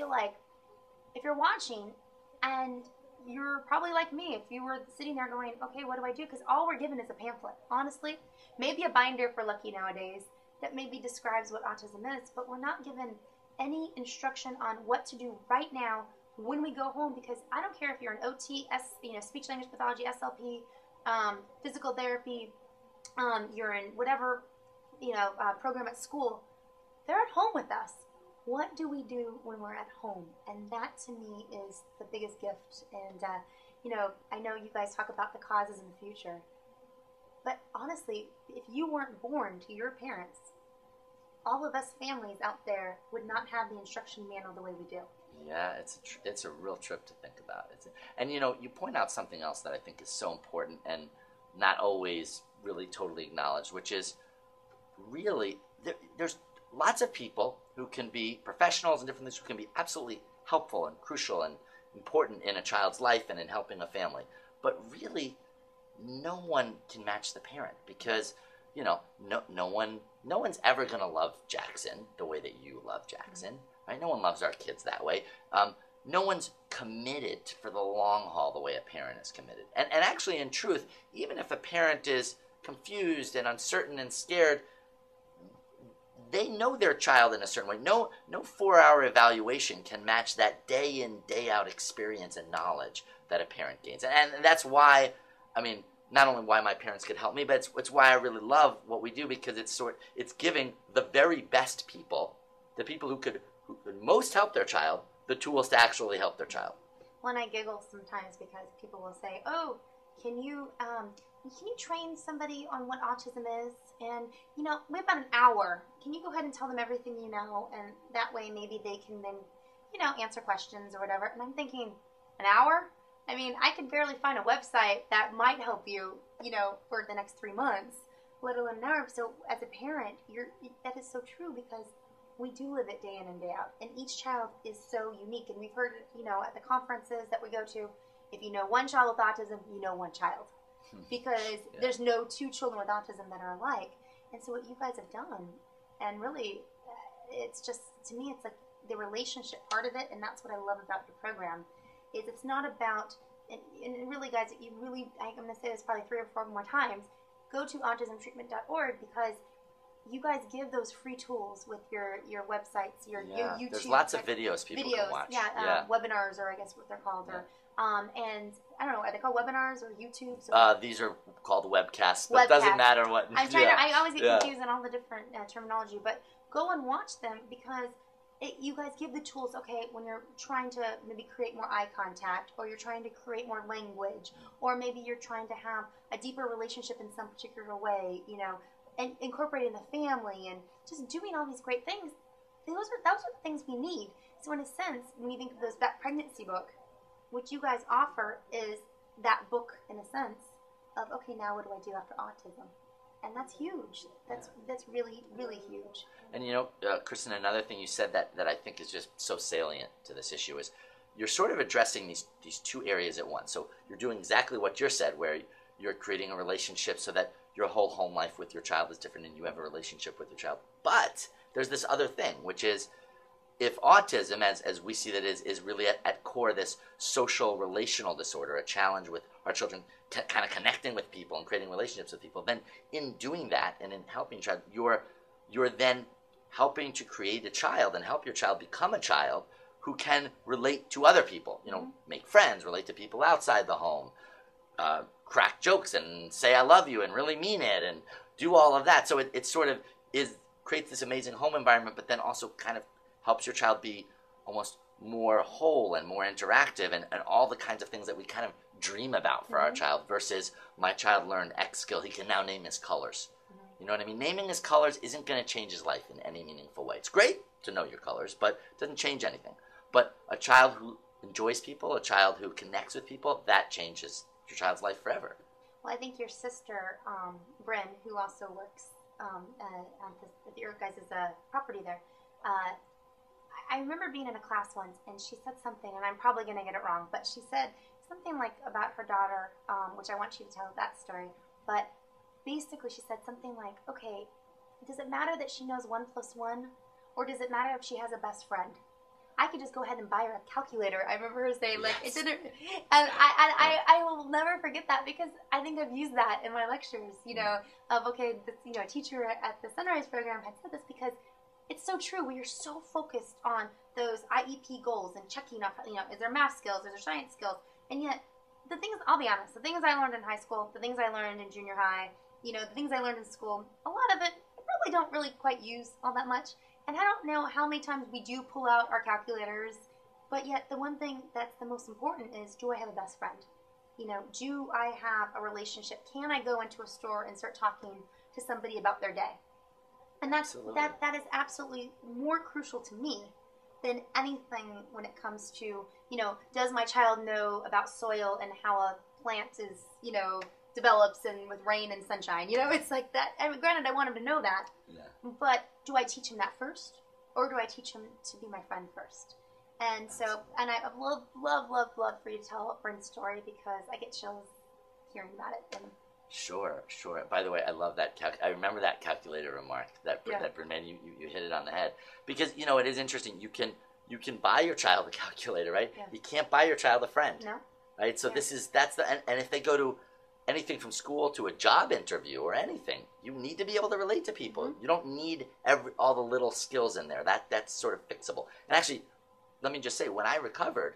feel like if you're watching and you're probably like me, if you were sitting there going, okay, what do I do? Because all we're given is a pamphlet, honestly. Maybe a binder for lucky nowadays that maybe describes what autism is, but we're not given any instruction on what to do right now when we go home, because I don't care if you're an OT, speech language pathology, SLP, physical therapy, you're in whatever, program at school, they're at home with us. What do we do when we're at home? And that to me is the biggest gift. And, I know you guys talk about the causes in the future, but honestly, if you weren't born to your parents, all of us families out there would not have the instruction manual the way we do. Yeah, it's a real trip to think about. And you point out something else that I think is so important and not always really totally acknowledged, which is really there's lots of people who can be professionals and different things who can be absolutely helpful and crucial and important in a child's life and in helping a family. But really, no one can match the parent, because no one's ever going to love Jackson the way that you love Jackson, right? No one loves our kids that way. No one's committed for the long haul the way a parent is committed. And actually, in truth, even if a parent is confused and uncertain and scared, they know their child in a certain way. No 4-hour evaluation can match that day in, day out experience and knowledge that a parent gains. And that's why, not only why my parents could help me, but it's why I really love what we do, because it's giving the very best people, the people who could most help their child, the tools to actually help their child. When I giggle sometimes because people will say, "Oh, can you train somebody on what autism is? And we have about an hour. Can you go ahead and tell them everything you know, and that way maybe they can then answer questions or whatever." And I'm thinking, an hour? I could barely find a website that might help you, for the next 3 months, let alone an hour. So as a parent, that is so true, because we do live it day in and day out. And each child is so unique. And we've heard it, at the conferences that we go to, if you know one child with autism, you know one child. Because there's no two children with autism that are alike. And so what you guys have done, and really, it's just, to me, it's like the relationship part of it, and that's what I love about your program, is it's not about, and really, guys, I'm going to say this probably 3 or 4 more times, go to autismtreatment.org, because you guys give those free tools with your websites, your YouTube. There's lots of videos people can watch. Webinars, or I guess what they're called, or and I don't know, are they called webinars or YouTube? These are called webcasts, but it doesn't matter what. I always get confused on all the different terminology, but go and watch them, because you guys give the tools, okay, when you're trying to maybe create more eye contact, or you're trying to create more language, or maybe you're trying to have a deeper relationship in some particular way, and incorporating the family and just doing all these great things. Those are the things we need. So in a sense, when you think of that pregnancy book, what you guys offer is that book, in a sense, of, okay, now what do I do after autism? And that's huge. That's really, really huge. And Kristin, another thing you said that I think is just so salient to this issue is you're sort of addressing these 2 areas at once. So you're doing exactly what you said, where you're creating a relationship so that your whole home life with your child is different and you have a relationship with your child. But there's this other thing, which is, if autism, as we see that is really at core this social relational disorder, a challenge with our children kind of connecting with people and creating relationships with people, then in doing that and in helping child, you're then helping to create a child and help your child become a child who can relate to other people, make friends, relate to people outside the home, crack jokes and say I love you and really mean it and do all of that. So it sort of creates this amazing home environment, but then also kind of helps your child be almost more whole and more interactive and all the kinds of things that we kind of dream about for our child, versus my child learned X skill, he can now name his colors. You know what I mean? Naming his colors isn't going to change his life in any meaningful way. It's great to know your colors, but it doesn't change anything. But a child who enjoys people, a child who connects with people, that changes your child's life forever. Well, I think your sister, Bryn, who also works at your guys' property there, I remember being in a class once, and she said something, and I'm probably going to get it wrong, but she said something like about her daughter, which I want you to tell that story, but basically she said something like, okay, does it matter that she knows 1 + 1, or does it matter if she has a best friend? I could just go ahead and buy her a calculator. I remember her saying, like, Yes. it didn't, and I will never forget that, because I think I've used that in my lectures, you know, of, okay, this, you know, a teacher at the Sunrise program had said this, because it's so true. We are so focused on those IEP goals and checking off, you know, is there math skills, is there science skills, and yet the things, I'll be honest, the things I learned in high school, the things I learned in junior high, you know, the things I learned in school, a lot of it I really don't really quite use all that much. And I don't know how many times we do pull out our calculators, but yet the one thing that's the most important is, do I have a best friend? You know, do I have a relationship? Can I go into a store and start talking to somebody about their day? And that is absolutely more crucial to me than anything when it comes to, you know, does my child know about soil and how a plant is, you know, develops and with rain and sunshine? You know, it's like that. I mean, granted, I want him to know that, but do I teach him that first, or do I teach him to be my friend first? And so, and I love for you to tell Bryn's story, because I get chills hearing about it. And Sure. By the way, I love that. I remember that calculator remark that Bryn made. You hit it on the head, because you know it is interesting. You can buy your child a calculator, right? Yeah. You can't buy your child a friend, no, right? So and if they go to anything from school to a job interview or anything, you need to be able to relate to people. Mm-hmm. You don't need all the little skills in there. That's sort of fixable. And actually, let me just say, when I recovered,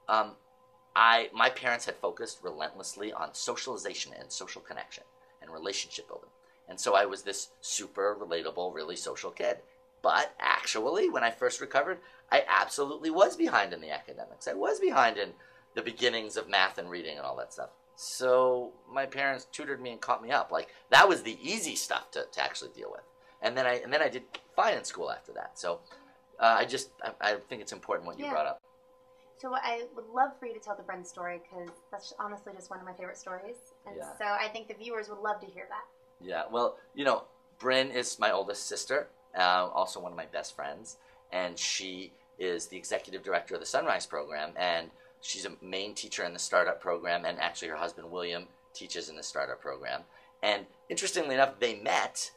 my parents had focused relentlessly on socialization and social connection and relationship building. And so I was this super relatable, really social kid. But actually, when I first recovered, I absolutely was behind in the academics. I was behind in the beginnings of math and reading and all that stuff. So my parents tutored me and caught me up. Like, that was the easy stuff to actually deal with. And then I did fine in school after that. So I think it's important what you brought up. So I would love for you to tell the Bryn story, because that's honestly just one of my favorite stories. And so I think the viewers would love to hear that. Yeah, well, you know, Bryn is my oldest sister, also one of my best friends, and she is the executive director of the Sunrise program, and she's a main teacher in the startup program, and actually her husband William teaches in the startup program. And interestingly enough, they met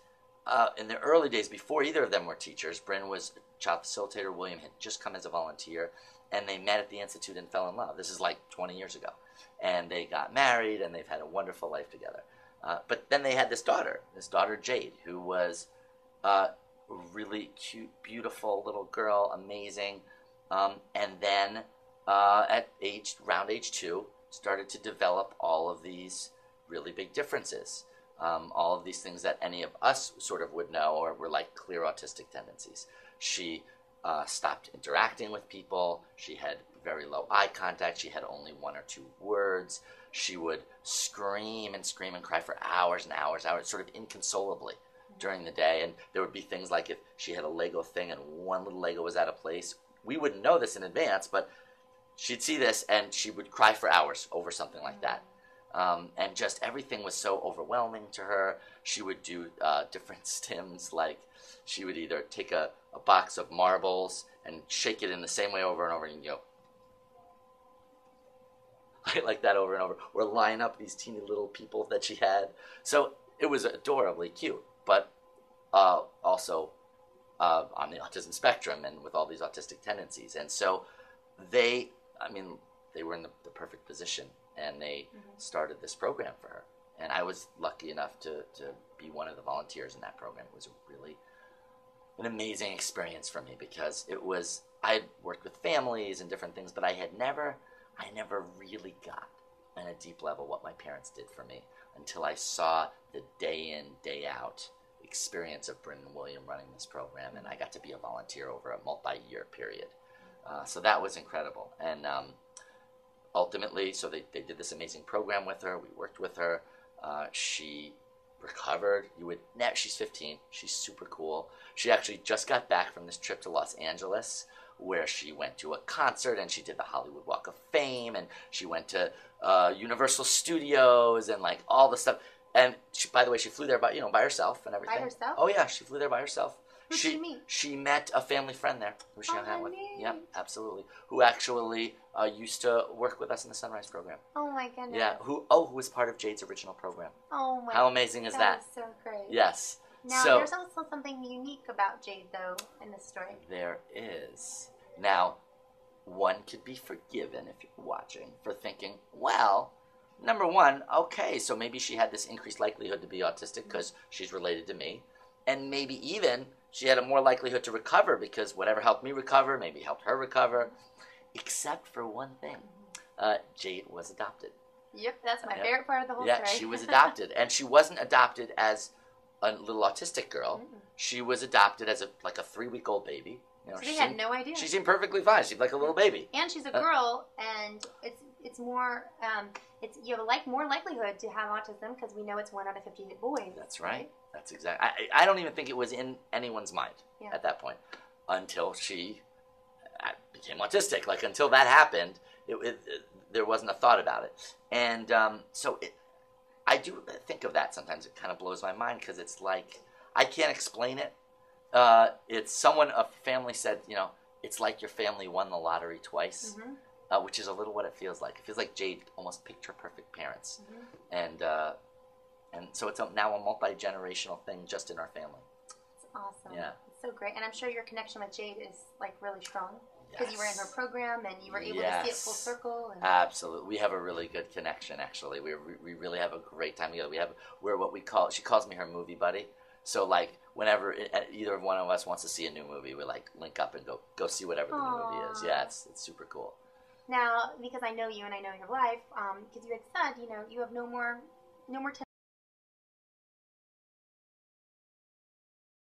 in the early days before either of them were teachers. Bryn was a child facilitator, William had just come as a volunteer, and they met at the Institute and fell in love. This is like 20 years ago. And they got married, and they've had a wonderful life together. But then they had this daughter Jade, who was a really cute, beautiful little girl, amazing. And then at around age 2, started to develop all of these really big differences. All of these things that any of us sort of would know, or were like clear autistic tendencies. She stopped interacting with people. She had very low eye contact. She had only 1 or 2 words. She would scream and cry for hours and hours, sort of inconsolably during the day. And there would be things like if she had a Lego thing and one little Lego was out of place, we wouldn't know this in advance, but she'd see this and she would cry for hours over something like that. And just everything was so overwhelming to her. She would do different stims, like she would either take a box of marbles and shake it in the same way over and over, and go like that over and over, or line up these teeny little people that she had. So it was adorably cute, but also on the autism spectrum and with all these autistic tendencies. And so they were in the perfect position, and they started this program for her. And I was lucky enough to be one of the volunteers in that program. It was really an amazing experience for me, because I had worked with families and different things, but I never really got on a deep level what my parents did for me until I saw the day in, day out experience of Bryn and William running this program, and I got to be a volunteer over a multi-year period. So that was incredible. And ultimately, so they did this amazing program with her. We worked with her. She recovered. She's 15. She's super cool. She actually just got back from this trip to Los Angeles, where she went to a concert and she did the Hollywood Walk of Fame, and she went to Universal Studios and like all the stuff. And by the way, she flew there by herself and everything. By herself? Oh yeah, she flew there by herself. Who did she meet? She met a family friend there who she hung out with. Neat. Yeah, absolutely. Who actually used to work with us in the Sunrise program. Oh my goodness. Yeah. Who was part of Jade's original program. Oh my. How amazing is that? That is so great. Yes. Now, so, there's also something unique about Jade, though, in this story. There is. Now, one could be forgiven, if you're watching, for thinking, well, number one, okay, so maybe she had this increased likelihood to be autistic because she's related to me. And maybe even she had a more likelihood to recover because whatever helped me recover maybe helped her recover. Except for one thing. Jade was adopted. Yep, that's my favorite part of the whole story. Yeah, she was adopted. And she wasn't adopted as a little autistic girl. Mm-mm. She was adopted as a 3-week-old baby. You know, so they had no idea. She seemed perfectly fine. She seemed like a little baby. And she's a girl, and it's more you have more likelihood to have autism because we know it's 1 out of 50 boys. That's right. That's exactly. I don't even think it was in anyone's mind at that point until she became autistic. Like until that happened, there wasn't a thought about it. And I do think of that sometimes. It kind of blows my mind because it's like I can't explain it. It's a family said, it's like your family won the lottery twice, which is a little what it feels like. It feels like Jade almost picked her perfect parents, and so it's now a multi-generational thing just in our family. It's awesome. Yeah, it's so great, and I'm sure your connection with Jade is really strong because you were in her program and you were able to see it full circle. And... Absolutely, we have a really good connection. Actually, we really have a great time together. We're what we call. She calls me her movie buddy. So like whenever either one of us wants to see a new movie, we link up and go see whatever the new movie is. Yeah, it's super cool. Now, because I know you and I know your life, because you had said you have no more